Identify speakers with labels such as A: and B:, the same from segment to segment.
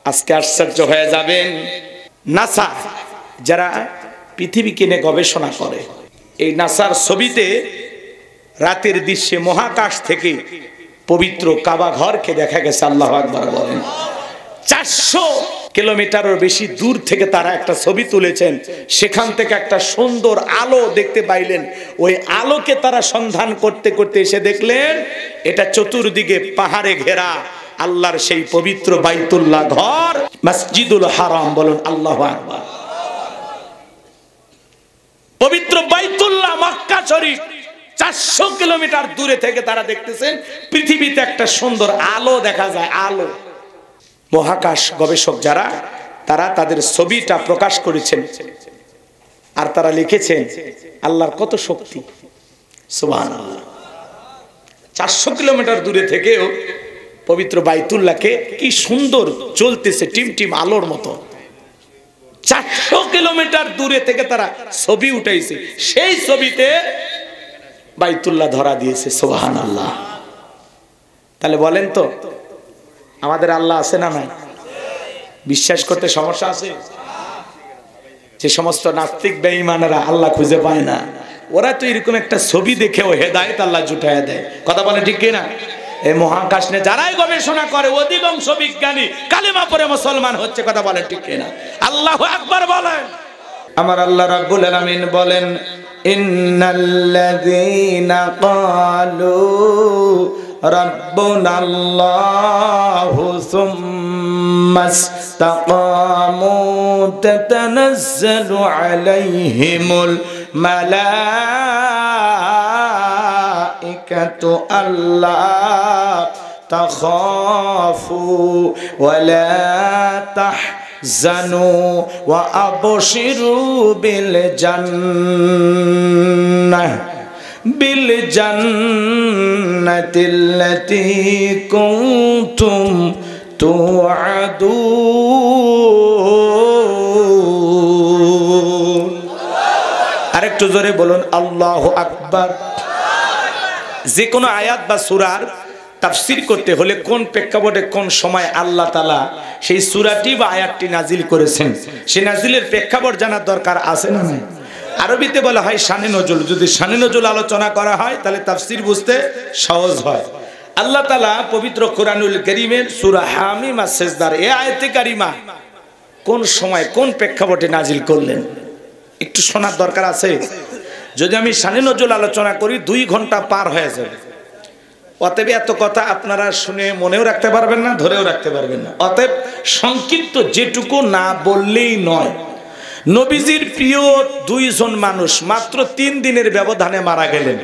A: আজকে আশ্চর্য হয়ে যাবেন, নাসা যারা পৃথিবীকে নিয়ে গবেষণা করে, এই নাসার ছবিতে রাতের দৃশ্যে মহাকাশ থেকে পবিত্র কাবা ঘরকে দেখা গেছে। আল্লাহু আকবার বলেন। 400 কিলোমিটারের বেশি দূর থেকে তারা একটা ছবি তুলেছেন, সেখান থেকে একটা সুন্দর আলো দেখতে পাইলেন। ওই আলোকে তারা সন্ধান করতে করতে এসে দেখলেন এটা চতুর্দিকে পাহাড়ে ঘেরা আল্লাহর সেই পবিত্র বাইতুল্লাহ ঘর, মসজিদুল হারাম। বলুন আল্লাহু আকবার। পবিত্র বাইতুল্লাহ মক্কা শরীফ 400 কিলোমিটার দূরে থেকে তারা দেখতেছেন পৃথিবীতে একটা সুন্দর আলো দেখা যায়। আলো, মহাকাশ গবেষক যারা, তারা তাদের ছবিটা প্রকাশ করেছেন আর তারা লিখেছেন আল্লাহর কত শক্তি, সুবহানাল্লাহ। 400 কিলোমিটার দূরে থেকেও পবিত্র বাইতুল্লাহকে কি সুন্দর জ্বলতেছে টিমটিম আলোর মতো। 400 কিলোমিটার দূরে থেকে তারা ছবি উঠাইছে, সেই ছবিতে বাইতুল্লাহ ধরা দিয়েছে, সুবহানাল্লাহ। তাহলে বলেন তো আমাদের আল্লাহ আছে না নাই? বিশ্বাস করতে সমস্যা আছে? যে সমস্ত নাস্তিক বেঈমানেরা আল্লাহ খুঁজে পায় না, ওরা তো এরকম একটা ছবি দেখেও হেদায়েত আল্লাহ জুটাইয়া দেয়। কথা বলে ঠিক কিনা? এই মহাকাশ নিয়ে যারাই গবেষণা করে অধিকাংশ বিজ্ঞানী কালেমা পড়ে মুসলমান হচ্ছে। কথা বলে ঠিক কিনা? আল্লাহু আকবার বলেন। আমার আল্লাহ রাব্বুল আলামিন বলেন, ইন্নাল্লাযীনা ক্বালু রাব্বুনাল্লাহু সুম্মাস্তাকামু তাতানাজ্জালু আলাইহিমুল মালাইকাতু আল্লা তাখাফু ওয়া লা তাহজানু ওয়া আবশিরু বিল জান্নাতিল্লাতী কুনতুম তুআদুন। আরেকটু জোরে বলুন আল্লাহু আকবার। যে কোনো আয়াত বা সূরার তাফসীর করতে হলে কোন প্রেক্ষাপটে কোন সময় আল্লাহ তাআলা সেই সূরাটি বা আয়াতটি নাজিল করেছেন, সেই নাজিলের প্রেক্ষাপট জানার দরকার আছে না নাই? আরবিতে বলা হয় শানে নজুল। যদি শানে নজুল আলোচনা করা হয় তাহলে তাফসীর বুঝতে সহজ হয়। আল্লাহ তাআলা পবিত্র কোরআনুল কারীমের সূরা হামিম আর সিজদার এই আয়াতে কারিমা কোন সময় কোন প্রেক্ষাপটে নাজিল করলেন একটু শোনার দরকার আছে। যদি আমি শানে নজুল আলোচনা করি 2 ঘন্টা পার হয়ে যাবে। অতএব এত কথা আপনারা শুনে মনেও রাখতে পারবেন না, ধরেও রাখতে পারবেন না। অতএব সংক্ষিপ্ত যেটুকু না বললেই নয়। নবীজির প্রিয় 2 জন মানুষ মাত্র 3 দিনের ব্যবধানে মারা গেলেন।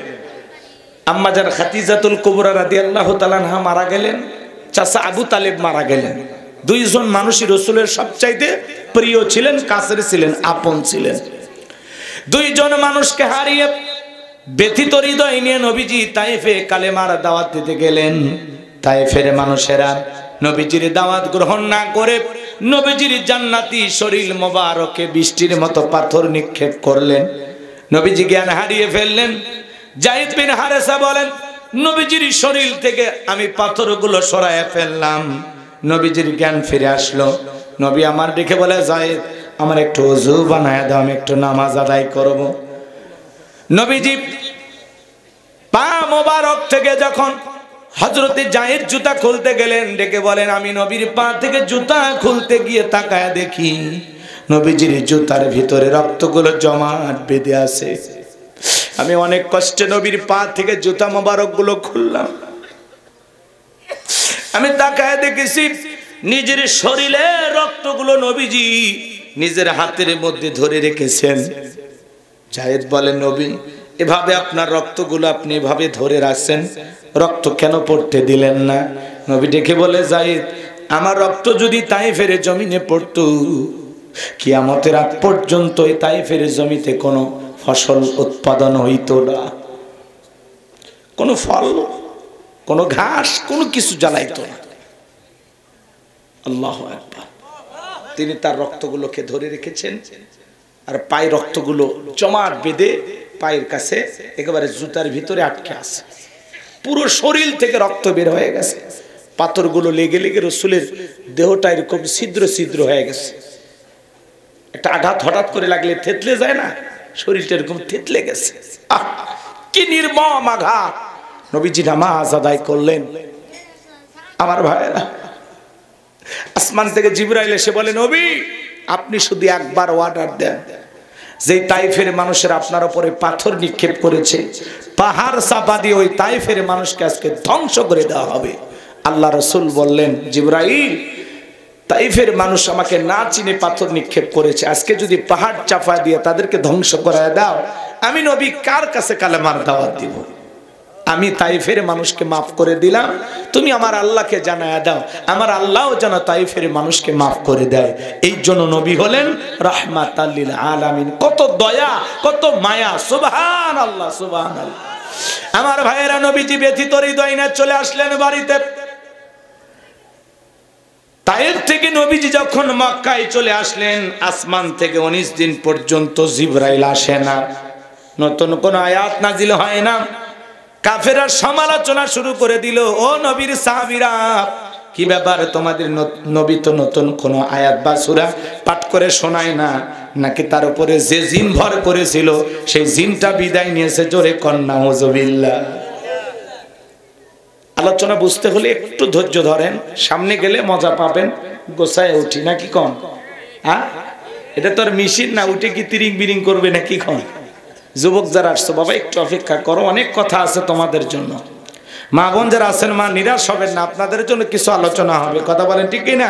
A: আম্মাজান খাদিজাতুল কুবরা রাদিয়াল্লাহু তাআলা আনহা মারা গেলেন, চাচা আবু তালেব মারা গেলেন। 2 জন মানুষই রাসূলের সবচাইতে প্রিয় ছিলেন, কাছের ছিলেন, আপন ছিলেন। 2 জন মানুষকে হারিয়ে ব্যথিত হৃদয় নিয়ে নবীজি তায়েফে কালেমার দাওয়াত দিতে গেলেন। তায়েফের মানুষেরা নবীজির দাওয়াত গ্রহণ না করে নবীজির জান্নাতি শরীর মোবারকে বৃষ্টির মতো পাথর নিক্ষেপ করলেন। নবীজি জ্ঞান হারিয়ে ফেললেন। যায়েদ বিন হারেসা বলেন, নবীজির শরীর থেকে আমি পাথরগুলো সরায় ফেললাম। নবীজির জ্ঞান ফিরে আসলো। নবী আমার দেখে বলে, যায়েদ আমার একটু ওযু বানায় দাও, আমি একটু নামাজ আদায় করব। নবীজি পা মোবারক থেকে যখন হযরতে যায়েদ জুতা খুলতে গেলেন, ডেকে বলেন, আমি নবীর পা থেকে জুতা খুলতে গিয়ে তাকায় দেখি নবীজির জুতার ভিতরে রক্তগুলো জমাট বেঁধে আছে। আমি অনেক কষ্টে নবীর পা থেকে জুতা মোবারক গুলো খুললাম। আমি তাকায় দেখেছি নিজের শরীরে রক্তগুলো নবীজি নিজের হাতের মধ্যে ধরে রেখেছেন। যায়েদ বলেন, নবী এভাবে আপনার রক্তগুলো আপনি এভাবে ধরে রাখছেন, রক্ত কেন পড়তে দিলেন না? নবী ডেকে বলে, যায়েদ আমার রক্ত যদি তায়েফের জমিনে পড়তো, কিয়ামতের আগ পর্যন্ত এই তায়েফের জমিতে কোনো ফসল উৎপাদন হইতো না, কোনো ফল, কোনো ঘাস, কোনো কিছু জ্বালাইতো না। আল্লাহু আকবার। তিনি তার রক্তগুলোকে ধরে রেখেছেন আর পায়ের রক্তগুলো জমাট বেঁধে পায়ের কাছে একেবারে জুতার ভিতরে আটকে আছে। পুরো শরীর থেকে রক্ত বের হয়ে গেছে, পাথরগুলো লেগে লেগে রসুলের দেহটা এরকম ছিদ্র ছিদ্র হয়ে গেছে। একটা আঘাত হঠাৎ করে লাগলে থেতলে যায় না, শরীরটা এরকম থেতলে গেছে। কি নির্মম আঘাত! নবীজি নামাজ আদায় করলেন। আমার ভাইরা, আসমান থেকে জিবরাইল এসে বলে, নবী আপনি শুধু একবার অর্ডার দেন, যে তাইফের মানুষের আপনার উপরে পাথর নিক্ষেপ করেছে, পাহাড় চাপা দিয়ে ওই তাইফের মানুষকে আজকে ধ্বংস করে দেওয়া হবে। আল্লাহ রসুল বললেন, জিবরাইল তাইফের মানুষ আমাকে না চিনে পাথর নিক্ষেপ করেছে, আজকে যদি পাহাড় চাপা দিয়ে তাদেরকে ধ্বংস করায় দাও, আমি নবী কার কাছে কালেমার দাওয়াত দিব? আমি তাইফের মানুষকে মাফ করে দিলাম, তুমি আমার আল্লাহকে জানায়া দাও, আমার আল্লাহও যেন তাইফের মানুষকে মাফ করে দেয়। এই জন্য নবী হলেন রাহমাতাল লিল আলামিন। কত দয়া, কত মায়া! সুবহানাল্লাহ, সুবহানাল্লাহ। আমার ভাইয়েরা, নবীজি ব্যথিত হৃদয় নিয়ে চলে আসলেন বাড়িতে। তাইফ থেকে নবীজি যখন মক্কায় চলে আসলেন, আসমান থেকে 19 দিন পর্যন্ত জিবরাইল আসে না, নতুন কোন আয়াত নাজিল হয় না। কাফেররা সমালোচনা শুরু করে দিল, ও নবীর সাহাবীরা, কি ব্যাপার তোমাদের নবী তো নতুন কোন আয়াত বা সূরা পাঠ করে শোনায় না, নাকি তার উপরে যে জিন ভর করেছিল সেই জিনটা বিদায় নিয়েছে? জোরে কন্যা নাউযুবিল্লাহ। আলোচনা বুঝতে হলে একটু ধৈর্য ধরেন, সামনে গেলে মজা পাবেন। গোছায় উঠি নাকি কন? হ্যাঁ, এটা তো আর মেশিন না, উঠে কি তিরিং বিরিং করবে নাকি কন? যুবক যারা আসছো বাবা একটু অপেক্ষা করো, অনেক কথা আছে তোমাদের জন্য। মা বোন যারা আছেন মা নিরাশ হবেন না, আপনাদের জন্য কিছু আলোচনা হবে, কথা বলেন ঠিক কিনা?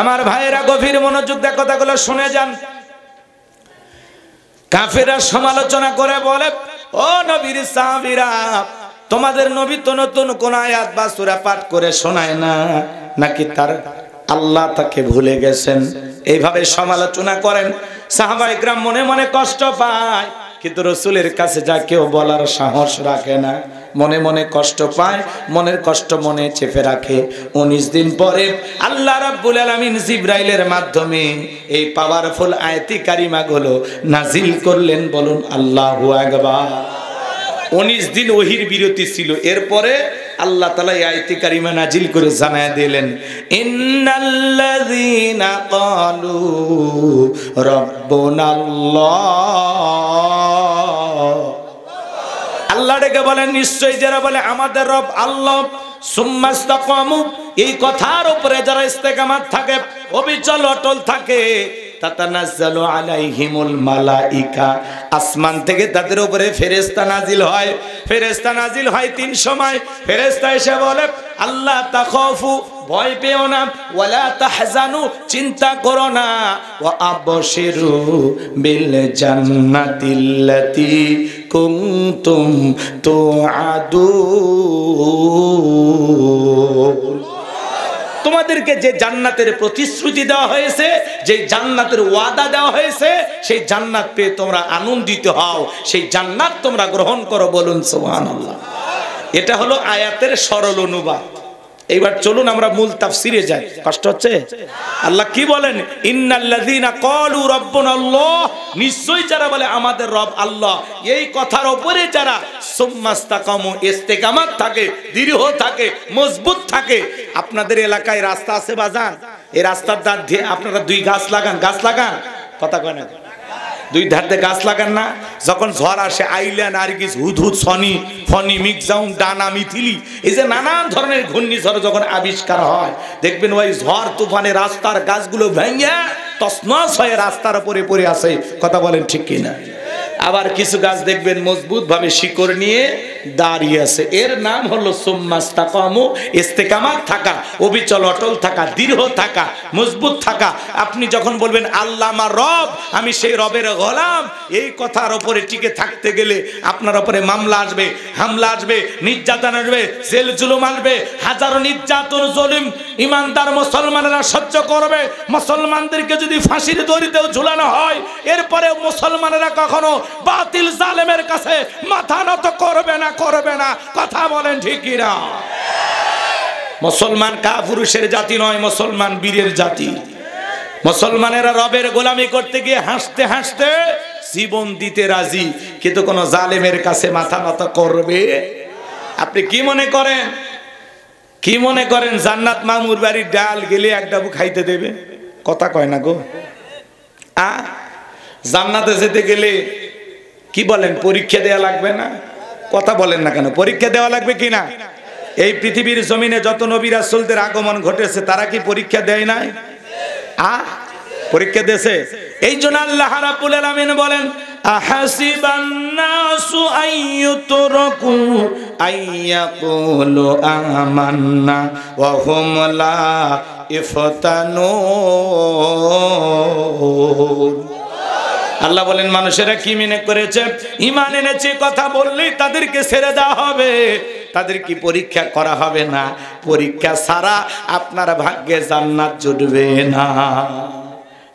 A: আমার ভাইয়েরা গভীর মনোযোগ দিয়ে কথাগুলো শুনে যান। কাফেররা সমালোচনা করে বলে, ও নবীর সাহাবীরা, তোমাদের নবী তো নতুন কোন আয়াত বা সূরা পাঠ করে শোনায় না, নাকি তার আল্লাহ তাকে ভুলে গেছেন? এইভাবে সমালোচনা করেন। সাহাবায়ে কেরাম মনে মনে কষ্ট পায়, কিন্তু রাসূলের কাছে যা কেউ বলার সাহস রাখে না, মনে মনে কষ্ট পায়, মনের কষ্ট মনে চেপে রাখে। 19 দিন পরে আল্লাহ রাব্বুল আলামিন জিবরাইলের মাধ্যমে এই পাওয়ারফুল আয়াতি কারিমাগুলো নাজিল করলেন। বলুন আল্লাহু আকবার। 19 দিন ওহির বিরতি ছিল, এরপরে আল্লাহ তাআলা এই আয়াতি কারিমা নাজিল করে জানায়া দিলেন, ইন্নাল্লাযীনা ক্বালু রাব্বুনাল্লাহ। আল্লাহ ডেকে বলেন, নিশ্চয়ই যারা বলে আমাদের রব আল্লাহ, সুম্মাস্তাকামু, এই কথার উপরে যারা ইস্তেকামাত থাকে, অবিচল অটল থাকে, তাতানাজ্জালু আলাইহিমুল মালাইকা, আসমান থেকে তাদের উপরে ফেরেশতা নাজিল হয়। ফেরেশতা নাজিল হয় 3 সময়। ফেরেশতা এসে বলে, আল্লাহ তাখাফু, ভয় পেও না, ওয়ালা তাহজানু, চিন্তা করো না, ওয়া আবশিরু বিল জান্নাতিল্লাতী কুনতুম তুআদুন। তোমাদেরকে যে জান্নাতের প্রতিশ্রুতি দেওয়া হয়েছে, যে জান্নাতের ওয়াদা দেওয়া হয়েছে, সেই জান্নাত পেয়ে তোমরা আনন্দিত হও, সেই জান্নাত তোমরা গ্রহণ করো। বলুন সুবহানাল্লাহ। এটা হলো আয়াতের সরল অনুবাদ। এইবার চলুন আমরা মূল তাফসিরে যাই। কষ্ট হচ্ছে? আল্লাহ কি বলেন? ইন্নাল্লাযীনা ক্বালু রাব্বুনাল্লাহ, নিশ্চয়ই যারা বলে আমাদের রব আল্লাহ, এই কথার উপরে যারা সুম্মাস্তাকামু, ইস্তেকামাত থাকে, দৃঢ় থাকে, মজবুত থাকে। আপনাদের এলাকায় রাস্তা আছে বাজান, এই রাস্তার ধার দিয়ে আপনারা 2 গাছ লাগান, গাছ লাগান, কথা কয় না? 2 ধার দিয়ে গাছ লাগান না? যখন ঝড় আসে, আইলা, নার্গিস, হুদহুদ, সনি, ফনি, মিগজাউন, ডানা, মিথিলি, এই যে নানান ধরনের ঘূর্ণিঝড় যখন আবিষ্কার হয়, দেখবেন ওই ঝড় তুফানে রাস্তার গাছগুলো ভেঙে তছনছ হয়ে রাস্তার উপরে পড়ে আছে। কথা বলেন ঠিক কিনা? আবার কিছু গাছ দেখবেন মজবুত ভাবে শিকড় নিয়ে দাঁড়িয়ে আছে। এর নাম হলো সুম্মাস্তাকামু, ইস্তেকামাত থাকা, অবিচল অটল থাকা, দৃঢ় থাকা, মজবুত থাকা। আপনি যখন বলবেন আল্লাহ আমার রব, আমি সেই রবের গোলাম, এই কথার উপরে টিকে থাকতে গেলে আপনার উপরে মামলা আসবে, হামলা আসবে, নির্যাতন আসবে, জেল জুলুম আসবে। হাজারো নির্যাতন জুলুম ইমানদার মুসলমানেরা সহ্য করবে। মুসলমানদেরকে যদি ফাঁসির দড়িতেও ঝুলানো হয়, এরপরে মুসলমানেরা কখনো বাতিল জালেমের কাছে মাথা নত করবে না, করবে না। কথা বলেন ঠিক কিনা? মুসলমান কাপুরুষের জাতি নয়, মুসলমান বীরের জাতি। মুসলমানেরা রবের গোলামি করতে গিয়ে হাসতে হাসতে জীবন দিতে রাজি, কিন্তু কোন জালেমের কাছে মাথা নত করবে? আপনি কি মনে করেন কি মনে করেন জান্নাত মামুর বাড়ির ডাল গেলে এক ডাবু খাইতে দেবে? কথা কয় না গো। জান্নাতে যেতে গেলে কি বলেন, পরীক্ষা দেওয়া লাগবে না? কথা বলেন না কেন? পরীক্ষা দেওয়া লাগবে কি না? এই পৃথিবীর জমিনে যত নবী রাসূলদের আগমন ঘটেছে তারা কি পরীক্ষা দেয় নাই? পরীক্ষা দিয়েছে। এই জন্য আল্লাহ রাব্বুল আলামিন বলেন, আহাসিবান নাসু আইয়ুতরাকু আইয়াকুলু আমান্না ওয়া হুম লা ইফতানুন। আল্লাহ বলেন, মানুষেরা কি মনে করেছে ঈমান এনেছে কথা বললেই তাদেরকে ছেড়ে দেওয়া হবে, তাদের কি পরীক্ষা করা হবে না? পরীক্ষা ছাড়া আপনার ভাগ্যে জান্নাত জুটবে না।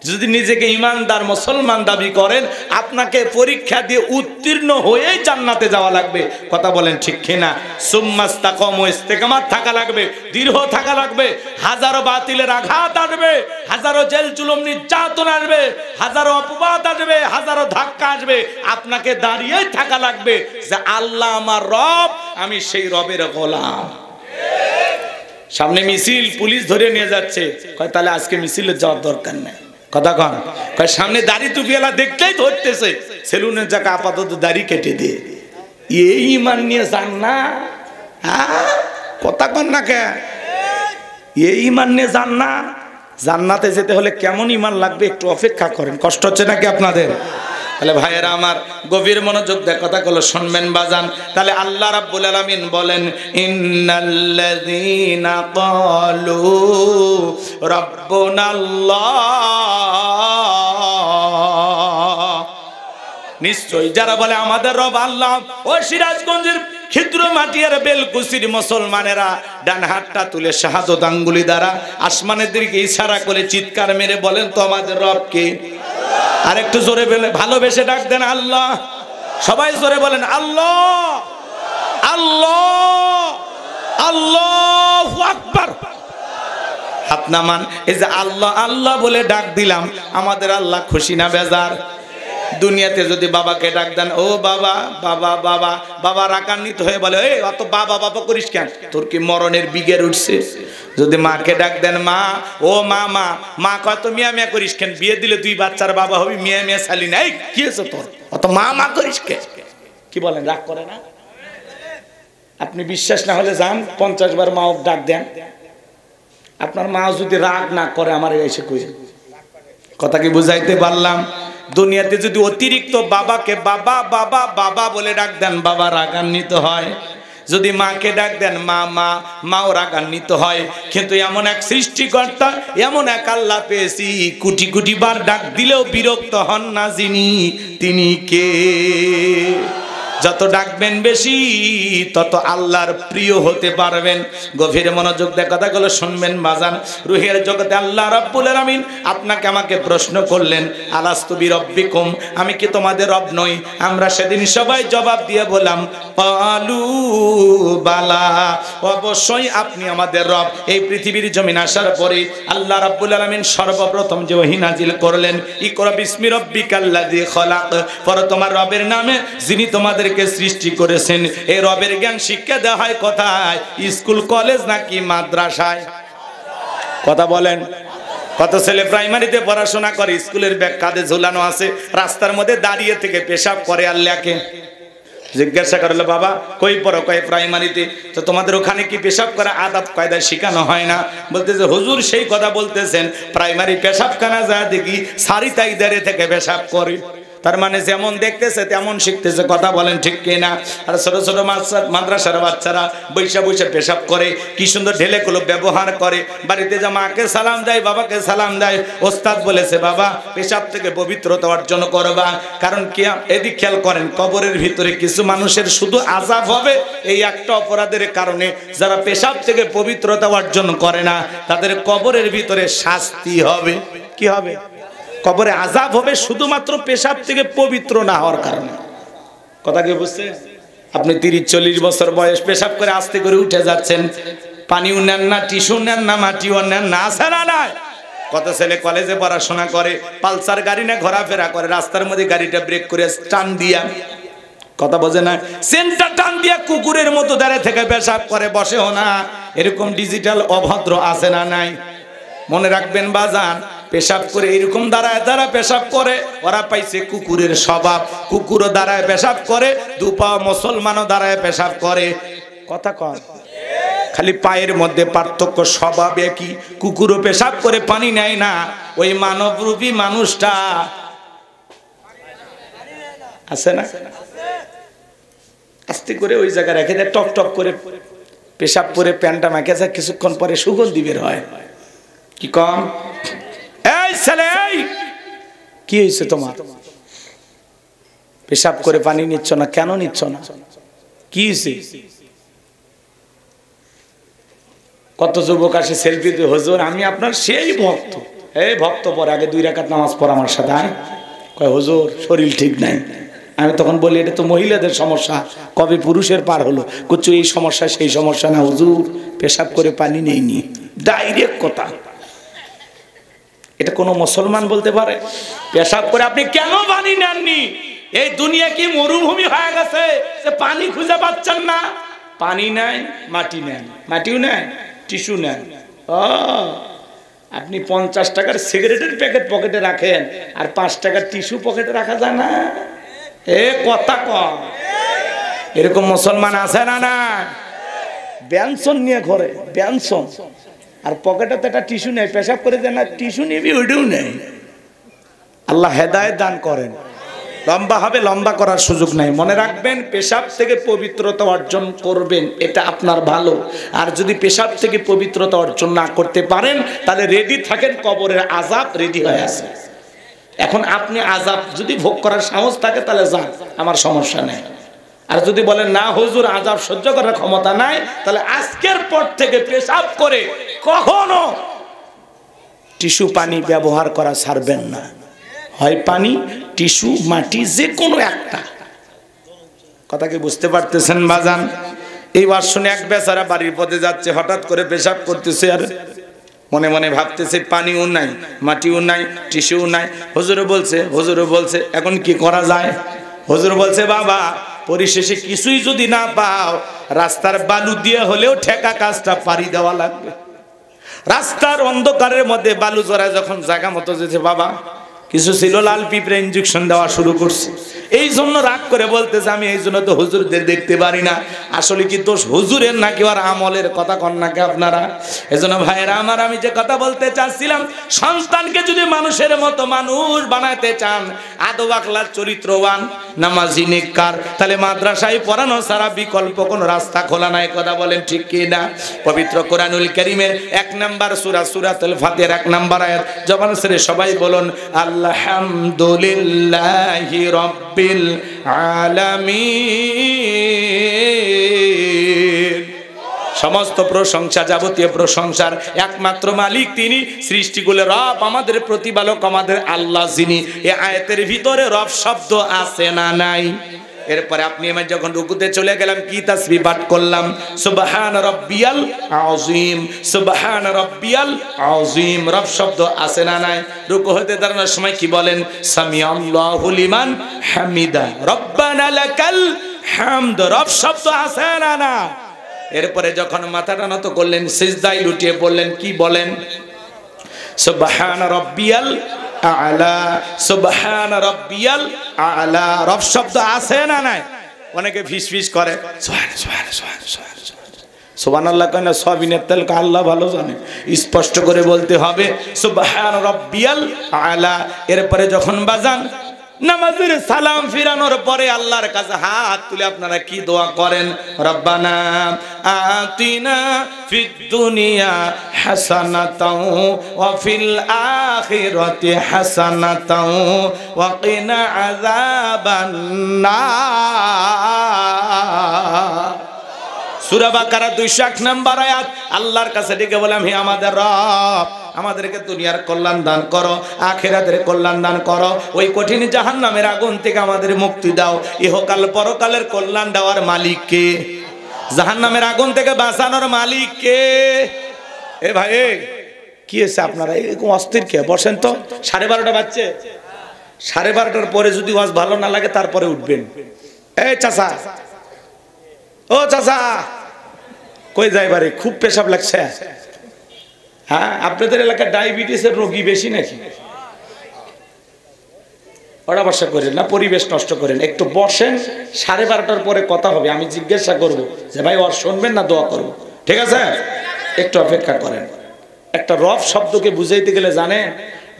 A: যদি নিজেকে ইমানদার মুসলমান দাবি করেন, আপনাকে পরীক্ষা দিয়ে উত্তীর্ণ হয়েই জান্নাতে যাওয়া লাগবে। কথা বলেন ঠিক কিনা? সুম্মাস্তাকামু, ইস্তেকামাত থাকা লাগবে, দৃঢ় থাকা লাগবে। হাজারো বাতিলের আঘাত আসবে, হাজারো জেল জুলুম নির্যাতন আসবে, হাজারো অপবাদ আসবে, হাজারো ধাক্কা আসবে, আপনাকে দাঁড়িয়েই থাকা লাগবে যে আল্লাহ আমার রব, আমি সেই রবের গোলাম। সামনে মিছিল, পুলিশ ধরে নিয়ে যাচ্ছে, কয় তাহলে আজকে মিছিলে যাওয়ার দরকার নেই। কথা কন। কয় সামনে দাড়ি টুপিওয়ালা দেখলেই ধরতেছে, সেলুনের জায়গা আপাতত দাড়ি কেটে দিয়ে। এই ঈমান নিয়ে যান না? কথা কন না কে? এই ঈমান নিয়ে যান না? জান্নাতে যেতে হলে কেমন ঈমান লাগবে একটু অপেক্ষা করেন। কষ্ট হচ্ছে নাকি আপনাদের? তাহলে ভাইয়েরা আমার, গভীর মনোযোগ দিয়ে কথাগুলো শুনবেন বাজান। তাহলে আল্লাহ রাব্বুল আলামিন বলেন, ইন্নাল্লাযীনা ক্বালু রাব্বুনাল্লাহ, নিশ্চয় যারা বলে আমাদের রব আল্লাহ। ও সিরাজগঞ্জের ক্ষুদ্র মাটিয়ার বেলকুচির মুসলমানেরা ডান হাতটা তুলে শাহাদত আঙ্গুলি দ্বারা আসমানের দিকে ইশারা করে চিৎকার মেরে বলেন তো আমাদের রব কে? আর একটু জোরে বলে ভালোবেসে ডাক দেন আল্লাহ। সবাই জোরে বলেন আল্লাহ, আল্লাহ, আল্লাহু আকবার। হাত নামান। এই যে আল্লাহ আল্লাহ বলে ডাক দিলাম, আমাদের আল্লাহ খুশি না বেজার? দুনিয়াতে যদি বাবাকে ডাক দেন, ও বাবা বাবা বাবা, বাবা রাগান্বিত হয়ে বলে, এই অত বাবা বাবা করিস কেন, তোর কি মরণের বিগের উঠছে? যদি মাকে ডাক দেন, মা, ও মা, মা, মা কত মিয়া মিয়া করিস কেন, বিয়ে দিলে তুই বাচ্চার বাবা হবি, মিয়া মিয়া শালি নাই, কি হয়েছে তোর, অত মা মা করিস কে? কি বলেন, রাগ করে না? আপনি বিশ্বাস না হলে যান 50 বার মা ডাক দেন, আপনার মা যদি রাগ না করে আমার এসে কই। কথা কি বুঝাইতে পারলাম? দুনিয়াতে যদি অতিরিক্ত বাবাকে বাবা বাবা বাবা বলে ডাক দেন, বাবা রাগান্বিত হয়। যদি মাকে ডাক দেন মা মা, মাও রাগান্বিত হয়। কিন্তু এমন এক সৃষ্টিকর্তা, এমন এক আল্লাহ পেয়েছি, কোটি কোটি বার ডাক দিলেও বিরক্ত হন না যিনি, তিনি কে? যত ডাকবেন বেশি তত আল্লাহর প্রিয় হতে পারবেন। গভীর মনোযোগ দিয়ে কথাগুলো শুনবেন বাজান। রুহের জগতে আল্লাহ রাব্বুল আলামিন আপনাকে আমাকে প্রশ্ন করলেন, আলাস্তু বিরব্বিকুম, আমি কি তোমাদের রব নই? আমরা সেদিন সবাই জবাব দিয়ে বললাম, ক্বালু বালা, অবশ্যই আপনি আমাদের রব। এই পৃথিবীর জমিন আসার পরে আল্লাহ রাব্বুল আলামিন সর্বপ্রথম যে ওহী নাজিল করলেন, ইকরা বিসমি রাব্বিকাল্লাযী খলাক, পরে তোমার রবের নামে যিনি তোমাদের সৃষ্টি করেছেন। এই রবের জ্ঞান শিক্ষা দেওয়া হয় কোথায়? স্কুল কলেজ নাকি মাদ্রাসায়? কথা বলেন। কত ছেলে প্রাইমারিতে পড়াশোনা করে, স্কুলের ব্যাগ কাঁধে ঝুলানো আছে, রাস্তার মধ্যে দাঁড়িয়ে থেকে পেশাব করে আর লেখে। জিজ্ঞাসা করলো, বাবা কই পড়ো? কয় প্রাইমারিতে। তো তোমাদের ওখানে কি পেশাব করা আদব কায়দা শেখানো হয় না? বলতেছে, হুজুর সেই কথা বলতেছেন, প্রাইমারি পেশাবখানা যা দেখি সারি তাইদারে থেকে পেশাব করে। তার মানে যেমন দেখতেছে তেমন শিখতেছে। কথা বলেন ঠিক কিনা? আর ছোট ছোট মাদ্রাসার বাচ্চারা বৈশা বৈশা পেশাব করে, কি সুন্দর ঢেলে গুলো ব্যবহার করে। বাড়িতে যা মাকে সালাম দেয়, বাবাকে সালাম দেয়। ওস্তাদ বলেছে, বাবা পেশাব থেকে পবিত্রতা অর্জন করবা। কারণ কি, এদিক খেয়াল করেন, কবরের ভিতরে কিছু মানুষের শুধু আযাব হবে এই একটা অপরাধের কারণে। যারা পেশাব থেকে পবিত্রতা অর্জন করে না, তাদের কবরের ভিতরে শাস্তি হবে। কি হবে? কবরে আযাব হবে শুধুমাত্র পেশাব থেকে পবিত্র না হওয়ার কারণে। কথা কি বুঝছে? আপনি 30-40 বছর বয়স, পেশাব করে আস্তে করে উঠে যাচ্ছেন, পানিও নেন না, টিস্যু নেন না, মাটিও নেন না, আছে না নাই? কত ছেলে কলেজে পড়াশোনা করে, পালসার গাড়ি না ঘোরাফেরা করে, রাস্তার মধ্যে গাড়িটা ব্রেক করে টান দিয়া, কথা বোঝে না? সেন্টার টান দিয়ে কুকুরের মতো দাঁড়িয়ে থেকে পেশাব করে, বসেও না। এরকম ডিজিটাল অভদ্র আছে না নাই? মনে রাখবেন বাজান, পেশাব করে এরকম দাঁড়ায় পেশাব করে। ওরা পাইছে কুকুরের স্বভাব, কুকুরও দাঁড়ায় পেশাব করে, দুপা মুসলমানও দাঁড়ায় পেশাব করে। কথা কন, খালি পায়ের মধ্যে পার্থক্য, স্বভাব একই। কুকুরও পেশাব করে পানি নেয় না, ওই মানবরূপী মানুষটা আছে না, আস্তে করে ওই জায়গায় রেখে দেয়, টক টক করে পেশাব করে প্যান্টটা মাখে যায়, কিছুক্ষণ পরে সুগন্ধি বের হয়। কি কম? এই ছেলে, কি হয়েছে তোমার? পেশাব করে পানি নিচ্ছ না কেন? নিচ্ছ না কি হয়েছে? কত যুবক আসে সেলফি দিয়ে, হুজুর আমি আপনার সেই ভক্ত। এই ভক্ত পরে আগে 2 রাকাত নামাজ পড় আমার সাথে। কয় হুজুর শরীর ঠিক নাই। আমি তখন বলি এটা তো মহিলাদের সমস্যা, কবে পুরুষের পার হলো? কুচু এই সমস্যা সেই সমস্যা না হুজুর, পেশাব করে পানি নেইনি। ডাইরেক্ট কথা। এটা কোনো মুসলমান বলতে পারে? পেশাব করে আপনি কেন পানি নেননি? এই দুনিয়া কি মরুভূমি হয়ে গেছে যে পানি খুঁজে পাচ্ছেন না? পানি নাই, মাটি নেন, মাটিও নেন, টিস্যু নেন। আপনি 50 টাকার সিগারেটের প্যাকেট পকেটে রাখেন, আর 5 টাকার টিস্যু পকেটে রাখা যায় না? এ কথা কম। এরকম মুসলমান আছে না? না, ব্যঞ্জন নিয়ে ঘরে, ব্যঞ্জন, আর পকেটে তো একটা টিস্যু নেই, পেশাব করে দেন না, টিস্যু নিবি ওইটাও নেই। আল্লাহ হেদায়েত দান করেন। লম্বা হবে, লম্বা করার সুযোগ নাই। মনে রাখবেন, পেশাব থেকে পবিত্রতা অর্জন করবেন, এটা আপনার ভালো। আর যদি পেশাব থেকে পবিত্রতা অর্জন না করতে পারেন, তাহলে রেডি থাকেন, কবরের আযাব রেডি হয়ে আছে। এখন আপনি আযাব যদি ভোগ করার সাহস থাকে তাহলে যান, আমার সমস্যা নেই। আর যদি বলেন না হুজুর আযাব সহ্য করার ক্ষমতা নাই, তাহলে আজকের পর থেকে পেশাব করে কখনো টিস্যু পানি ব্যবহার করা ছাড়বেন না। হয় পানি, টিস্যু, মাটি, যে কোনো একটা। কথা কি বুঝতে পারতেছেন বাজান? এই ওয়াজ শুনে এক বেচারা বাড়ির পথে যাচ্ছে, হঠাৎ করে পেশাব করতেছে, আর মনে মনে ভাবতেছে পানিও নাই, মাটিও নাই, টিস্যুও নাই। হুজুরে বলছে এখন কি করা যায়? হুজুর বলছে বাবা, পরিশেষে কিছুই যদি না পাও, রাস্তার বালু দিয়ে হলেও ঠেকা কাজটা পারি দেওয়া লাগবে। রাস্তার অন্ধকারের মধ্যে বালু জড়ায় যখন জায়গা মতো যেতে, বাবা কিছু ছিল, লাল পিঁপড়ে ইঞ্জেকশন দেওয়া শুরু করছে। এই জন্য রাগ করে বলতেছে আমি এই জন্য তো হুজুরদের দেখতে পারি না। আসলে কি দোষ হুজুরের নাকি আর আমলের? কথা কন নাকি আপনারা? এজন্য ভাইয়েরা আমার, আমি যে কথা বলতে চাচ্ছিলাম, সন্তানকে যদি মানুষের মতো মানুষ বানাতে চান, আদব আখলাক চরিত্রবান, নামাজি, নেককার, তাহলে মাদ্রাসায় পড়ানো ছাড়া বিকল্প কোনো রাস্তা খোলা নাই। কথা বলেন ঠিক কি না? পবিত্র কোরআনুল কারীমের 1 নাম্বার সূরা, সূরাতুল ফাতিহার 1 নাম্বার আয়াত, জবান ছেড়ে সবাই বলুন আলহামদুলিল্লাহি রাব্বিল আলামিন। সমস্ত প্রশংসা, যাবতীয় প্রশংসার একমাত্র মালিক তিনি, সৃষ্টিকুলের রব, আমাদের প্রতিপালক, আমাদের আল্লাহ যিনি। এই আয়াতের ভিতরে রব শব্দ আছে না নাই? এরপরে আপনি আমি যখন রুকুতে চলে গেলাম, কি তাসবিহ পাঠ করলাম? সুবহান রাব্বিয়াল আযীম, সুবহান রাব্বিয়াল আযীম। রব শব্দ আছে না নাই? রুকু হতে দাঁড়ানোর সময় কি বলেন? সামিআল্লাহু লিমান হামিদা, রব্বানা লাকাল হামদ। রব শব্দ আছে না না? এরপরে যখন মাথাটা নত করলেন, সিজদায় লুটিয়ে পড়লেন, কি বলেন? সুবহান রাব্বিয়াল আ'লা, সুবহান রাব্বিয়াল আ'লা। রব শব্দ আছে না নাই? অনেকে ফিসফিস করে সুবহানাল্লাহ, কেন সবিনের তেল আল্লাহ ভালো জানে। স্পষ্ট করে বলতে হবে সুবহান রাব্বিয়াল আ'লা। এরপরে যখন বাজান নামাজের সালাম ফিরানোর পরে আল্লাহর কাছে হাত তুলে আপনারা কি দোয়া করেন? রব্বানা আতিনা ফিদ দুনিয়া হাসানাতাও ওয়া ফিল আখিরাতি হাসানাতাও ওয়া কিনা আযাবান নার। সূরা বাকারা 208 নম্বর আয়াত। আল্লাহর কাছে ডেকে বললাম, হে আমাদের রব, আমাদেরকে দুনিয়ার কল্যাণ দান করো, আখিরাতের কল্যাণ দান করো, ওই কঠিন জাহান্নামের আগুন থেকে আমাদের মুক্তি দাও। ইহকাল পরকালের কল্যাণ দেওয়ার মালিক কে? জাহান্নামের আগুন থেকে বাঁচানোর মালিক কে? এ ভাই, কি হয়েছে আপনারা এরকম অস্থির কে? বসেন তো, 12:30 বাজছে। 12:30টার পরে যদি ওয়াজ ভালো না লাগে তারপরে উঠবেন। এই চাচা, ও চাচা, কই যাইবারে? খুব পেশাব লাগছে। হ্যাঁ, আপনাদের এলাকায় ডায়াবেটিসের রোগী বেশি নাকি? ওরা বসা করেন না, পরিবেশ নষ্ট করেন। একটু বসেন, 12:30টার পরে কথা হবে। আমি জিজ্ঞাসা করব যে ভাই ওর শুনবেন না দোয়া করব, ঠিক আছে? একটু অপেক্ষা করেন। একটা রব শব্দকে বুঝাইতে গেলে জানেন,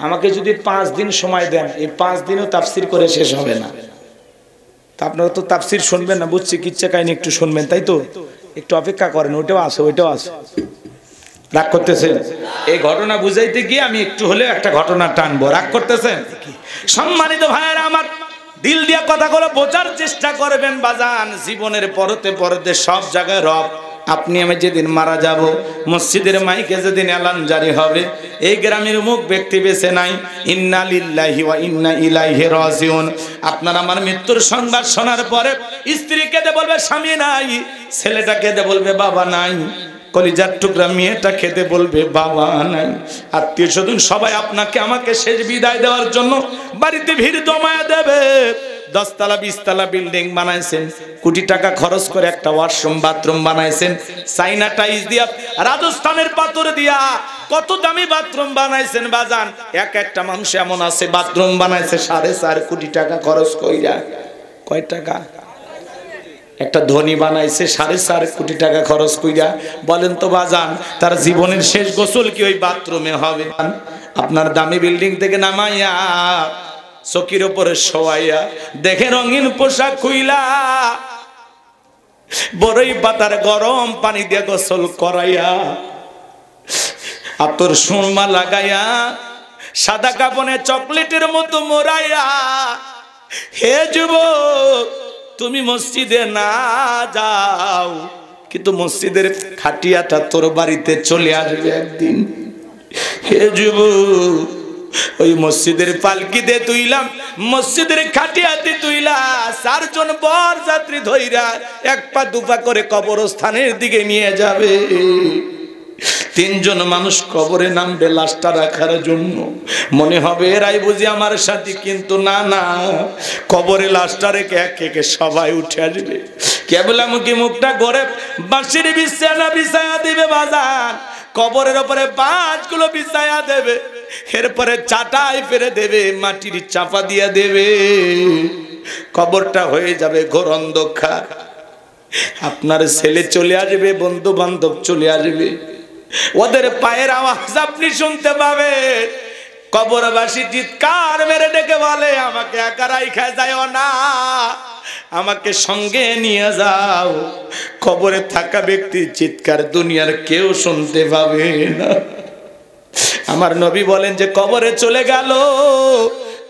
A: আমাকে যদি 5 দিন সময় দেন, এই 5 দিনও তাফসির করে শেষ হবে না। তা আপনারা তো তাফসির শুনবেন না, বুঝছি, কিচ্ছা কাহিনী একটু শুনবেন, তাই তো? একটু অপেক্ষা করেন, ওইটাও আছে, ওইটাও আছে। রাগ করতেছেন? এই ঘটনা বুঝাইতে গিয়ে আমি একটু হলে একটা ঘটনা টানবো, রাগ করতেছেন? সম্মানিত ভাইয়েরা আমার, দিল দিয়া কথাগুলো বোঝার চেষ্টা করবেন বাজান। জীবনের পরতে পরতে সব জায়গায় রব। আপনি আমি যেদিন মারা যাব, মসজিদের মাইকে যেদিন এলান জারি হবে, এই গ্রামের মুখ ব্যক্তি বেঁচে নাই, ইন্না লিল্লাহি ওয়া ইন্না ইলাইহি রাজিউন। আপনার আমার মৃত্যুর সংবাদ শোনার পরে স্ত্রী কেঁদে বলবে স্বামী নাই, ছেলেটা কেঁদে বলবে বাবা নাই, কলিজার টুকরা মেয়েটা খেতে বলবে বাবা নাই। আত্মীয় স্বজন সবাই আপনাকে আমাকে শেষ বিদায় দেওয়ার জন্য বাড়িতে ভিড় জমায়া দেবে। 10 তলা 20 তলা বিল্ডিং বানাইছেন, কোটি টাকা খরচ করে একটা ওয়াশরুম বাথরুম বানাইছেন, চাইনা টাইলস দিয়া, রাজস্থানের পাথর দিয়া কত দামি বাথরুম বানাইছেন বাজান। একটা মানুষ এমন আছে বাথরুম বানাইছে 4.5 কোটি টাকা খরচ কইরা। কয় টাকা? একটা ধনী বানাইছে 4.5 কোটি টাকা খরচ কইরা। বলেন তো বাজান, তার জীবনের শেষ গোসল কি ওই বাথরুমে হবে? আপনার দামি বিল্ডিং থেকে নামাইয়া চকির উপরে শোয়াইয়া দেখে রঙিন পোশাক খুইলা বড়ই পাতার গরম পানি দিয়ে গোসল করাইয়া আতর সুরমা লাগাইয়া সাদা কাপড়ে চকলেটের মতো মোড়াইয়া, হে যুবক তুমি মসজিদে না যাও, কিন্তু মসজিদের খাটিয়াটা তোর বাড়িতে চলে আসবে একদিন। হে যুবক, ওই মসজিদের পালকিতে তুইলাম, মসজিদের খাটিয়াতে তুইলা 4 জন বর যাত্রী ধইরা 1 পা 2 পা করে কবরস্থানের দিকে নিয়ে যাবে। 3 জন মানুষ কবরে নামবে লাশটা রাখার জন্য। মনে হবে এরাই বুঝি আমার সাথী, কিন্তু না না, কবরে লাশটা রেখে একে সবাই উঠে আসবে। কেবলা মুখটা করে বাঁশির বিছানা বিছায়া দিবে বাজার, কবরের উপরে বাঁশগুলো বিছায়া দেবে, এরপরে চাটাই ফেলে দেবে, মাটির চাপা দিয়া দেবে, কবরটা হয়ে যাবে ঘোর অন্ধকার। আপনার ছেলে চলে আসবে, বন্ধু বান্ধব চলে আসবে, ওদের পায়ের আওয়াজ আপনি শুনতে পাবেন। কবরবাসী চিৎকার মেরে ডেকে বলে আমাকে একা রাইখা যাও না, আমাকে সঙ্গে নিয়ে যাও। কবরে থাকা ব্যক্তির চিৎকার দুনিয়ার কেউ শুনতে পাবে না। আমার নবী বলেন যে কবরে চলে গেল,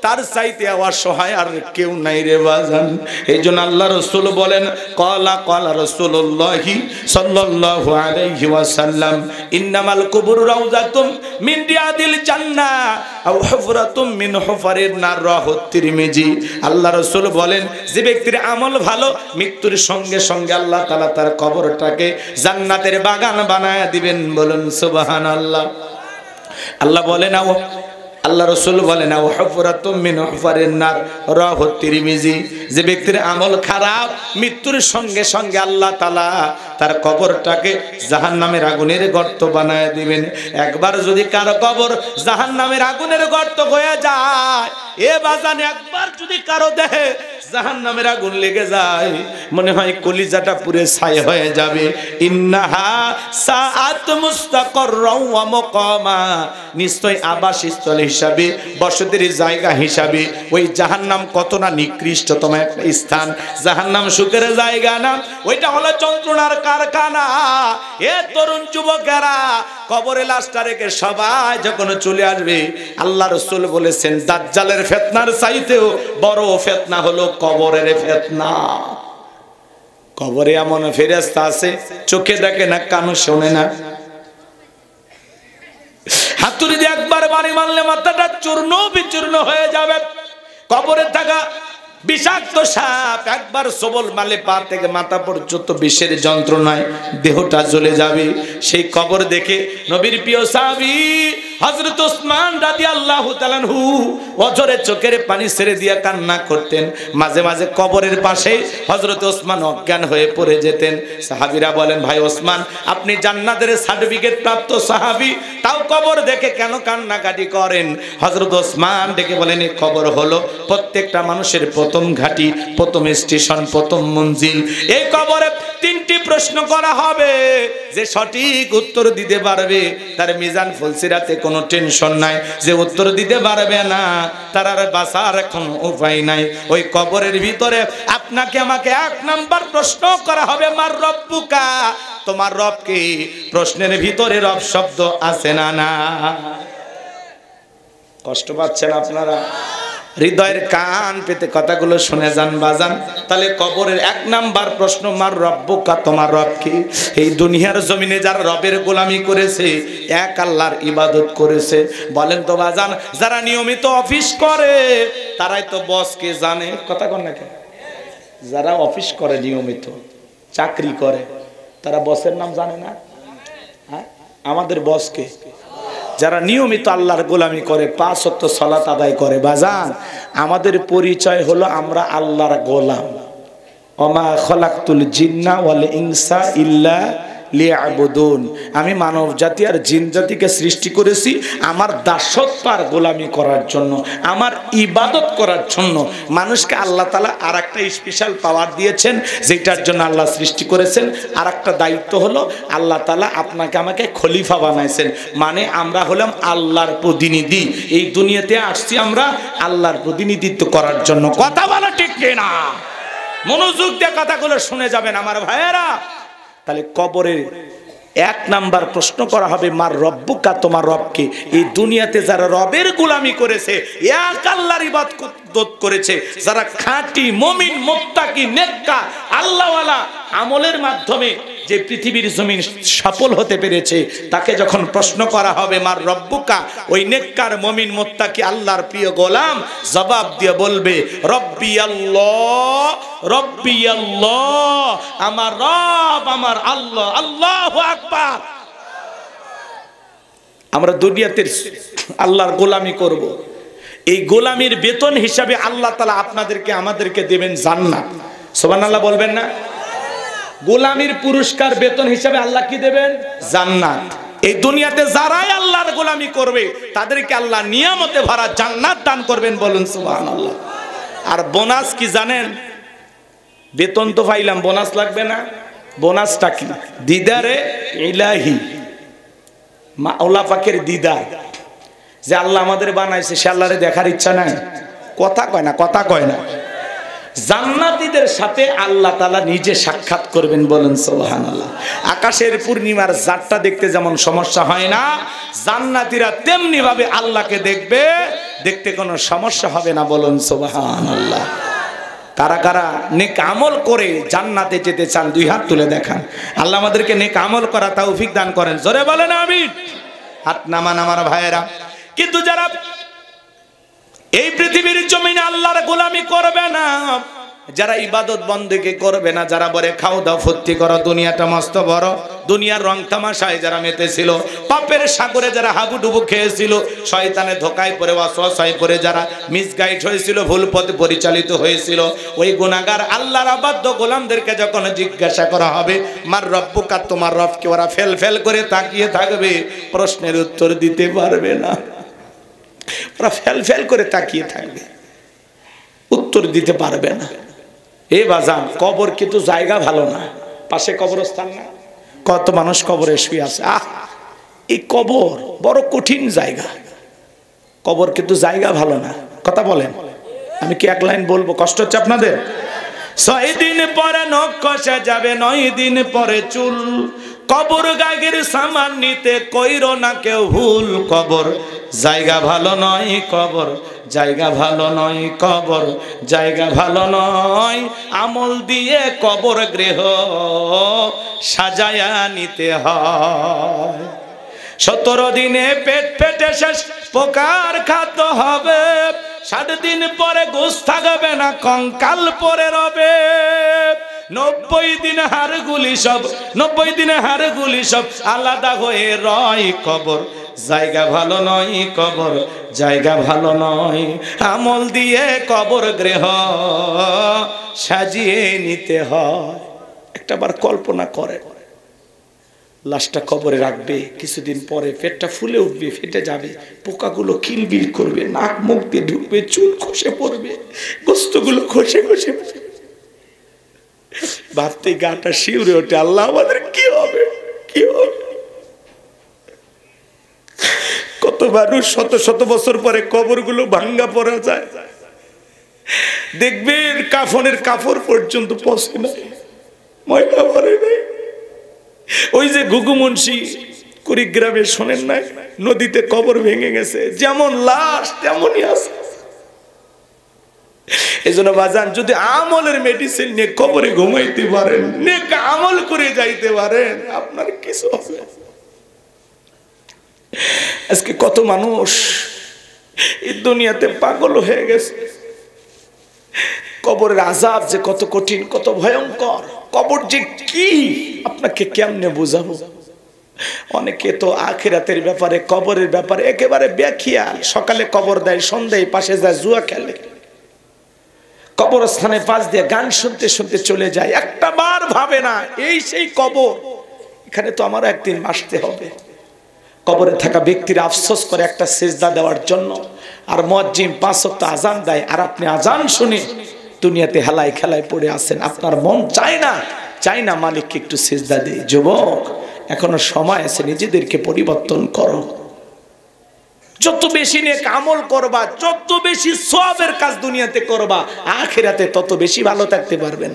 A: তার চাইতে অসহায় আর কেউ নাই রে বাজান। এই জন্য আল্লাহ রাসূল বলেন, ক্বালা রাসূলুল্লাহি সাল্লাল্লাহু আলাইহি ওয়াসাল্লাম, ইন্নামাল কুবুরু রাউযাতুম মিন রিয়াদিল জান্নাহ আও হুফরাতুম মিন হুফারিন নার, রাহু তিরমিজি। আল্লাহ রাসূল বলেন, যে ব্যক্তির আমল ভালো, মৃত্যুর সঙ্গে সঙ্গে আল্লাহ তাআলা তার কবরটাকে জান্নাতের বাগান বানায়া দিবেন। বলুন সুবহানাল্লাহ। আল্লাহ বলেন, আল্লাহ রাসূল বলেন, আও হুফরাতুম মিন হুফারিন নার, রাহু তিরমিজি। যে ব্যক্তির আমল খারাপ, মৃত্যুর সঙ্গে সঙ্গে আল্লাহ তাআলা তার কবরটাকে জাহান্নামের আগুনের গর্ত বানায় দিবেন। একবার যদি কারো কবর জাহান্নামের আগুনের গর্ত হয়ে যায়, এ বাজান একবার যদি কারো দেহে জাহান্নামের আগুন লেগে যায়, মনে হয় কলিজাটা পুরে ছাই হয়ে যাবে। ইন্নাহা সাআত মুস্তাকাররা ওয়া মুকামা, নিশ্চয় আবাসস্থল হিসাবে, বসতির জায়গা হিসাবে ওই জাহান্নাম কত না নিকৃষ্টতম একটা স্থান। জাহান্নাম সুখের জায়গা না, ওইটা হলো যন্ত্রণার কারখানা। এ তরুণ যুবকেরা, কবরে লাশটা রেখে সবাই যখন চলে আসবে, আল্লাহ রাসূল বলেছেন দাজ্জালের ফিতনার চাইতেও বড় ফিতনা হলো কবরের ফিতনা। কবরে এমন ফেরেশতা আছে, চোখে দেখে না, কানে শোনে না, হাতুড়ি দিয়ে একবার বাড়ি মারলে মাথাটা চূর্ণ বিচূর্ণ হয়ে যাবে। কবরে থাকা বিষাক্ত সাপ একবার সবল মারলে পা থেকে মাথা পর্যন্ত বিষের যন্ত্রণায় দেহটা জ্বলে যাবে। সেই কবর দেখে নবীর প্রিয় সাহাবী হযরত ওসমান রাদিয়াল্লাহু রাদিয়াল্লাহু তাআলা আনহু অঝরে চোখের পানি ছেড়ে দিয়ে কান্না করতেন। মাঝে মাঝে কবরের পাশে হযরত ওসমান অজ্ঞান হয়ে পড়ে যেতেন। সাহাবীরা বলেন, ভাই ওসমান, আপনি জান্নাতের সার্টিফিকেট প্রাপ্ত সাহাবী, তাও কবর দেখে কেন কান্নাকাটি করেন? হযরত ওসমান ডেকে বলেন, এই কবর হলো প্রত্যেকটা মানুষের প্রথম ঘাঁটি, প্রথম স্টেশন, প্রথম মঞ্জিল। এই কবরে তিনটি প্রশ্ন করা হবে, যে সঠিক উত্তর দিতে পারবে তার মিজান ফুলসিরাতে কোনো টেনশন নাই, যে উত্তর দিতে পারবে না তার আর বাঁচার কোনো উপায় নাই। ওই কবরের ভিতরে আপনাকে আমাকে এক নাম্বার প্রশ্ন করা হবে, মার রব্বুকা, তোমার রব কি? প্রশ্নের ভিতরে রব শব্দ আছে না? না। কষ্ট পাচ্ছেন আপনারা? হৃদয়ের কান পেতে কথাগুলো শুনে যান বাজান। তাহলে কবরের এক নাম্বার প্রশ্ন, মার রব্বুকা, তোমার রব কি? এই দুনিয়ার জমিনে যারা রবের গোলামি করেছে, এক আল্লাহর ইবাদত করেছে, বলেন তো বাজান, যারা নিয়মিত অফিস করে তারাই তো বসকে জানে। কথা কন না কেন? যারা অফিস করে, নিয়মিত চাকরি করে, তারা বসের নাম জানে না? হ্যাঁ, আমাদের বসকে। যারা নিয়মিত আল্লাহর গোলামি করে, 5 ওয়াক্ত সালাত আদায় করে, বাজান, আমাদের পরিচয় হলো আমরা আল্লাহর গোলাম। ওমা খলাকতুল জিন্না ওয়াল ইনসা ইল্লা লিয়াবুদুন, আমি মানব জাতি আর জিন জাতিকে সৃষ্টি করেছি আমার দাসত্ব আর গোলামি করার জন্য, আমার ইবাদত করার জন্য। মানুষকে আল্লাহ তাআলা আর একটা স্পেশাল পাওয়ার দিয়েছেন, যেটার জন্য আল্লাহ সৃষ্টি করেছেন। আর একটা দায়িত্ব হলো, আল্লাহ তাআলা আপনাকে আমাকে খলিফা বানাইছেন, মানে আমরা হলাম আল্লাহর প্রতিনিধি। এই দুনিয়াতে আসছি আমরা আল্লাহর প্রতিনিধিত্ব করার জন্য। কথা বলা ঠিক কিনা? মনোযোগ দিয়ে কথাগুলো শুনে যাবেন আমার ভাইয়েরা। তাহলে কবরের এক নাম্বার প্রশ্ন করা হবে, মার রব্বুকা, তোমার রবকে? এই দুনিয়াতে যারা রবের গোলামি করেছে, এক আল্লাহর ইবাদত করেছে, যারা খাঁটি মুমিন, মুত্তাকি, নেককার, আল্লাহওয়ালা আমলের মাধ্যমে যে পৃথিবীর জমিন সফল হতে পেরেছে, তাকে যখন প্রশ্ন করা হবে, মার রব্বুকা, ওই নেককার মুমিন মুত্তাকি আল্লাহর প্রিয় গোলাম জবাব দিয়ে বলবে, রব্বি আল্লাহ, রব্বি আল্লাহ, আমার রব আমার আল্লাহ। আল্লাহু আকবার। আমরা দুনিয়াতে আল্লাহর গোলামি করব, এই গোলামির বেতন হিসাবে আল্লাহ তাআলা আপনাদেরকে আমাদেরকে দেবেন জান্নাত। সুবহানাল্লাহ বলবেন না? গোলামির পুরস্কার বেতন হিসাবে আল্লাহ কি দেবেন? জান্নাত। এই দুনিয়াতে যারাই আল্লাহর গোলামি করবে তাদেরকে আল্লাহ নিয়ামতে ভরা জান্নাত দান করবেন, বলুন সুবহানাল্লাহ। আর বোনাস কি জানেন? বেতন তো পাইলাম, বোনাস লাগবে না? বোনাসটা কি? দিদারে ইলাহি, মাওলা পাকের দিদার। যে আল্লাহ আমাদের বানাইছে, সে আল্লাহরে দেখার ইচ্ছা নাই? কথা কয় না, কথা কয় না। জান্নাতীদের সাথে আল্লাহ তাআলা নিজে সাক্ষাৎ করবেন, বলেন সুবহানাল্লাহ। আকাশের পূর্ণিমার জাতটা দেখতে যেমন সমস্যা হয় না, জান্নাতীরা তেমনি ভাবে আল্লাহকে দেখবে, দেখতে কোনো সমস্যা হবে না, বলুন সুবহানাল্লাহ। কারা কারা নেক আমল করে জান্নাতে যেতে চান? 2 হাত তুলে দেখান। আল্লাহ আমাদেরকে নেক আমল করা তৌফিক দান করেন, জোরে বলেন আমিন। হাত নামান আমার ভাইয়েরা। কিন্তু যারা এই পৃথিবীর জমিনে আল্লাহর গোলামি করবে না, যারা ইবাদত বন্দেগি করবে না, যারা বলে খাও দাও ফুর্তি করো, দুনিয়াটা মস্ত বড়, দুনিয়ার রং তামাশায় যারা মেতেছিল, পাপের সাগরে যারা হাবুডুবু খেয়েছিল, শয়তানের ধোকায় পড়ে ওয়াসওয়াসায় পড়ে যারা মিসগাইড হয়েছিল, ভুল পথে পরিচালিত হয়েছিল, ওই গুনাহগার আল্লাহর অবাধ্য গোলামদেরকে যখন জিজ্ঞাসা করা হবে, মার রব্বুকা, তোমার রবকে, ওরা ফেল ফেল করে তাকিয়ে থাকবে, প্রশ্নের উত্তর দিতে পারবে না। ওরা ফেল ফেল করে তাকিয়ে থাকবে, উত্তর দিতে পারবে না। এই বাজান, কবর কিন্তু জায়গা ভালো না, পাশে কবরস্থান না, কত মানুষ কবরে শুয়ে আছে। এই কবর বড় কঠিন জায়গা, কবর কিন্তু জায়গা ভালো না। কথা বলেন, আমি কি এক লাইন বলবো? কষ্ট হচ্ছে আপনাদের? 6 দিন পরে নখ কষা যাবে, 9 দিন পরে চুল, কবর গাগের সামান নিতে কইরো না কেউ ভুল। কবর জায়গা ভালো নয়, কবর জায়গা ভালো নয়, কবর জায়গা ভালো নয়, আমল দিয়ে কবর গৃহ সাজায়া নিতে হয়। 17 দিনে পেট পেটে শেষ পোকার খাদ্য হবে, 60 দিন পরে গোশ থাকবে না, কঙ্কাল পরে রবে। 90 দিন হাড়গুলি সব, 90 দিনে হাড়গুলি সব আলাদা হয়ে রয়। কবর জায়গা ভালো নয়, কবর জায়গা ভালো নয়। আমল দিয়ে কবর গৃহ সাজিয়ে নিতে হয়। একটাবার কল্পনা করেন, লাশটা কবরে রাখবে, কিছুদিন পরে পেটটা ফুলে উঠবে, ফেটে যাবে, পোকাগুলো কিলবিল করবে, নাক মুখ দিয়ে ঢুকবে, চুল খসে পড়বে, গোস্তগুলো খসে খসে পড়বে। ভাবতে গাটা শিউরে ওঠে, আল্লাহ আমাদের কি হবে, কি হবে। কত মানুষ শত শত বছর পরে কবরগুলো ভাঙ্গা পড়া যায়, দেখবেন কাফনের কাপড় পর্যন্ত পচে না, ময়লা ভরে নেই। ওই যে ঘুঘু মুন্সি কুড়িগ্রামে শোনেন নাই, নদীতে কবর ভেঙে গেছে, যেমন লাশ তেমনই আছে। এই জন্য বাজান, যদি আমলের মেডিসিন নিয়ে কবরে ঘুমাইতে পারেন, নেক আমল করে যাইতে পারেন, আপনার কিছু হবে। আজকে কত মানুষ এই দুনিয়াতে পাগল হয়ে গেছে। কবরের আযাব যে কত কঠিন, কত ভয়ঙ্কর, কবর যে কি আপনাকে কেমনে বুঝাবো। অনেকে তো আখিরাতের ব্যাপারে, কবরের ব্যাপারে একেবারে বেখিয়াল। সকালে কবর দেয়, সন্ধ্যায় পাশে যায় জুয়া খেলে, কবরস্থানে পাশ দিয়ে গান শুনতে শুনতে চলে যায়, একটা বার ভাবে না এই সেই কবর, এখানে তো আমার একদিন আসতে হবে। কবরে থাকা ব্যক্তির আফসোস করে একটা সিজদা দেওয়ার জন্য, আর মুয়াজ্জিন 5 ওয়াক্ত আজান দেয়, আর আপনি আজান শুনে দুনিয়াতে হেলায় খেলায় পড়ে আছেন। আপনার মন চায় না মালিককে একটু সিজদা দেই। যুবক, এখনো সময় আছে, নিজেদেরকে পরিবর্তন করো। যত বেশি নেক আমল করবা, যত বেশি সওয়াবের কাজ দুনিয়াতে করবা, আখিরাতে তত বেশি ভালো থাকতে পারবেন।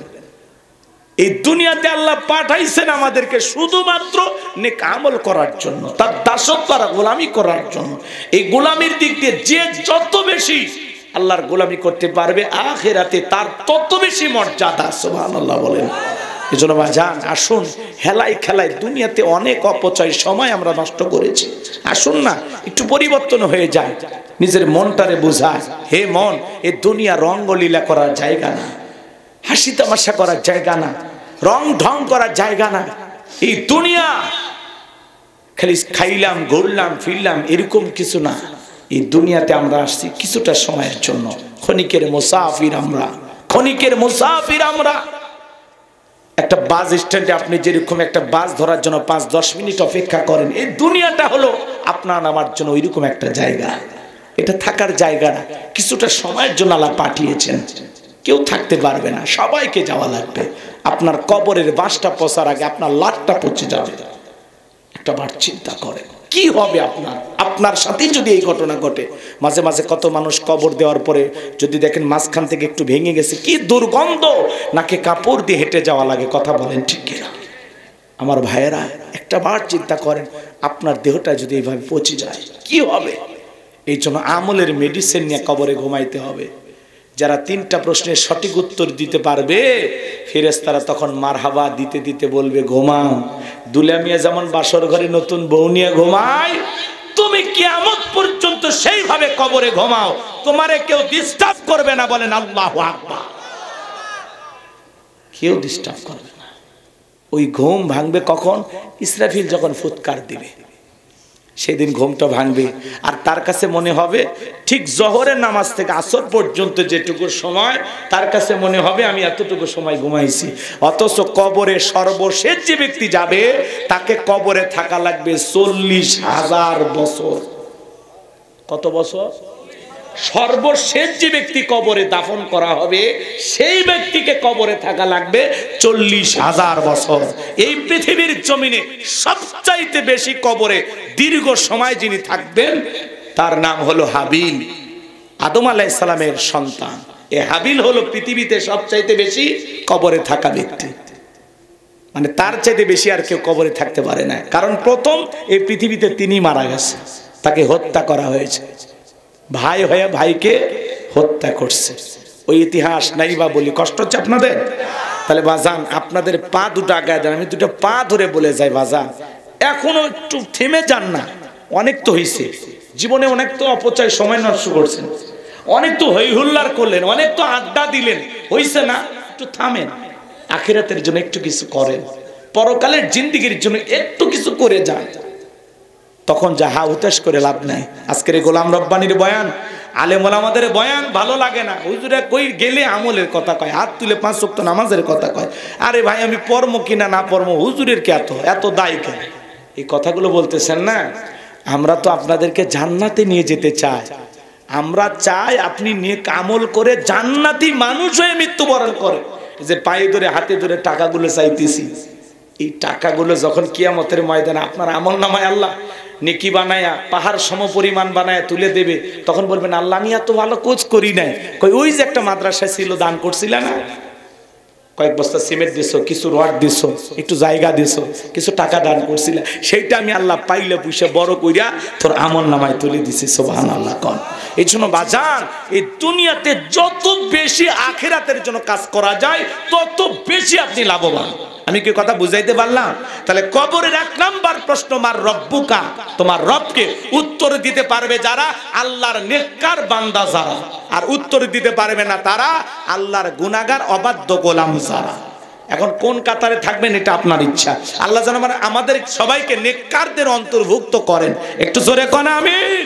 A: এই দুনিয়াতে আল্লাহ পাঠাইছেন আমাদেরকে শুধুমাত্র নেক আমল করার জন্য, তার দাসত্ব আর গোলামি করার জন্য। এই গোলামির দিক দিয়ে যে যত বেশি আল্লাহর গোলামি করতে পারবে, আখিরাতে তার তত বেশি মর্যাদা। সুবহানাল্লাহ বলেন। এজন্য ভাইজান, আসুন, হেলাই খেলায় দুনিয়াতে অনেক অপচয় সময় আমরা নষ্ট করেছি। আসুন না, একটু পরিবর্তন হয়ে যায়, নিজের মনটারে বোঝায়, হে মন, এ দুনিয়া রঙ্গলীলা করার জায়গা না, হাসি তামাশা করার জায়গা না, রং ঢং করার জায়গা না। এই দুনিয়া খালি খাইলাম, ঘুরলাম, ফিরলাম, এরকম কিছু না। এই দুনিয়াতে আমরা আসছি কিছুটা সময়ের জন্য, ক্ষণিকের মুসাফির আমরা, ক্ষণিকের মুসাফির আমরা। একটা বাস স্ট্যান্ডে আপনি যেরকম একটা বাস ধরার জন্য 5-10 মিনিট অপেক্ষা করেন, এই দুনিয়াটা হলো আপনার আমার জন্য ওইরকম একটা জায়গা। এটা থাকার জায়গা না, কিছুটা সময়ের জন্য আল্লাহ পাঠিয়েছেন। কেউ থাকতে পারবে না, সবাইকে যাওয়া লাগবে। আপনার কবরের বাসটা পচার আগে আপনার লাটটা পচে যাবে। একটা বার চিন্তা করেন, কি হবে আপনার সাথে যদি এই ঘটনা ঘটে। মাঝে মাঝে কত মানুষ কবর দেওয়ার পরে যদি দেখেন মাঝখান থেকে একটু ভেঙে গেছে, কি দুর্গন্ধ, নাকে কাপড় দিয়ে হেঁটে যাওয়া লাগে। কথা বলেন ঠিক কিনা? আমার ভাইয়েরা, একটা বার চিন্তা করেন, আপনার দেহটা যদি এইভাবে পচে যায় কি হবে। এই জন্য আমলের মেডিসিন নিয়ে কবরে ঘুমাইতে হবে। যারা 3টা প্রশ্নের সঠিক উত্তর দিতে পারবে, ফেরেশতারা তখন মারহাবা দিতে দিতে বলবে, ঘুমাও। দুলামিয়া যেমন বাসর ঘরে নতুন বউ নিয়ে ঘুমায়, তুমি কিয়ামত পর্যন্ত সেইভাবে কবরে ঘুমাও, তোমারে কেউ ডিস্টার্ব করবে না। বলেন আল্লাহু আকবার। কেউ ডিস্টার্ব করবে না। ওই ঘুম ভাঙবে কখন? ইসরাফিল যখন ফুৎকার দিবে, সেদিন ঘুমটা ভাঙবে। আর তার কাছে মনে হবে ঠিক জোহরের নামাজ থেকে আসর পর্যন্ত যেটুকু সময়, তার কাছে মনে হবে আমি এতটুকু সময় ঘুমাইছি। অথচ কবরে সর্বশেষ যে ব্যক্তি যাবে, তাকে কবরে থাকা লাগবে 40,000 বছর। কত বছর? সর্বশেষ যে ব্যক্তি কবরে দাফন করা হবে, সেই ব্যক্তিকে কবরে থাকা লাগবে 40,000 বছর। এই পৃথিবীর জমিনে সবচাইতে বেশি কবরে দীর্ঘ সময় যিনি থাকবেন, তার নাম হলো হাবিল, আদম আলাইহিস সালামের সন্তান। এই হাবিল হলো পৃথিবীতে সবচাইতে বেশি কবরে থাকা ব্যক্তি। মানে তার চাইতে বেশি আর কেউ কবরে থাকতে পারে না, কারণ প্রথম এই পৃথিবীতে তিনি মারা গেছে, তাকে হত্যা করা হয়েছে। ভাই হয়ে ভাইকে হত্যা করছে। ওই ইতিহাস নাই বা বলি, কষ্ট হচ্ছে আপনাদের? তাহলে বাজান, আপনাদের পা দুটো আগায় দেন, আমি দুটো পা ধরে বলে যাই, বাজান এখনো একটু থেমে যান না। অনেক তো হয়েছে জীবনে, অনেক তো অপচয় সময় নষ্ট করছেন, অনেক তো হই হুল্লার করলেন, অনেক তো আড্ডা দিলেন, হইছে না? একটু থামেন, আখিরাতের জন্য একটু কিছু করেন, পরকালের জিন্দেগির জন্য একটু কিছু করে যান। তখন যা হা হুতাশ করে লাভ নাই। আজকের এই গোলাম রব্বানির বয়ান, আলেম ওলামাদের বয়ান ভালো লাগে না। হুজুরা কই গেলে আমলের কথা কয়, হাত তুলে 5 ওয়াক্ত নামাজের কথা কয়। আরে ভাই আমি পড়মো কিনা না পড়মো হুজুরের কে এত দায়ী কেন? এই কথাগুলো বলতেছেন না। আমরা তো আপনাদেরকে জান্নাতে নিয়ে যেতে চাই। আমরা চাই আপনি নেক আমল করে জান্নাতি মানুষ হয়ে মৃত্যুবরণ করেন। যে পায়ে ধরে হাতে ধরে টাকাগুলো চাইতেছি, এই টাকাগুলো যখন কিয়ামতের ময়দানে আপনার আমল নামায় আল্লাহ নেকি বানায়া পাহাড় সম পরিমাণ বানায়া তুলে দেবে, তখন বলবেন আল্লাহ আমি এত ভালো কোচ করি নাই। কই ওই যে একটা মাদ্রাসা ছিল দান করছিল না, কয়েক বস্তা সিমেন্ট দিছো, কিছু রড দিছো, একটু জায়গা দিছো, কিছু টাকা দান করছিল, সেইটা আমি আল্লাহ পাইলে পুষে বড় কইরা তোর আমল নামায় তুলে দিছি। সুবহানাল্লাহ কোন। এই জন্য বাজান, এই দুনিয়াতে যত বেশি আখিরাতের জন্য কাজ করা যায় তত বেশি আপনি লাভবান। আমি কি কথা বুঝাইতে পারলাম? তাহলে কবরের 1 নাম্বার প্রশ্ন, মার রব্বুকা, তোমার রবকে উত্তর দিতে পারবে যারা আল্লাহর নেককার বান্দা যারা, আর উত্তর দিতে পারবে না তারা আল্লাহর গুনাহগার অবাধ্য গোলাম যারা। এখন কোন কাতারে থাকবেন এটা আপনার ইচ্ছা। আল্লাহ যেন আমাদের সবাইকে নেককারদের অন্তর্ভুক্ত করেন। একটু জোরে কোন আমিন।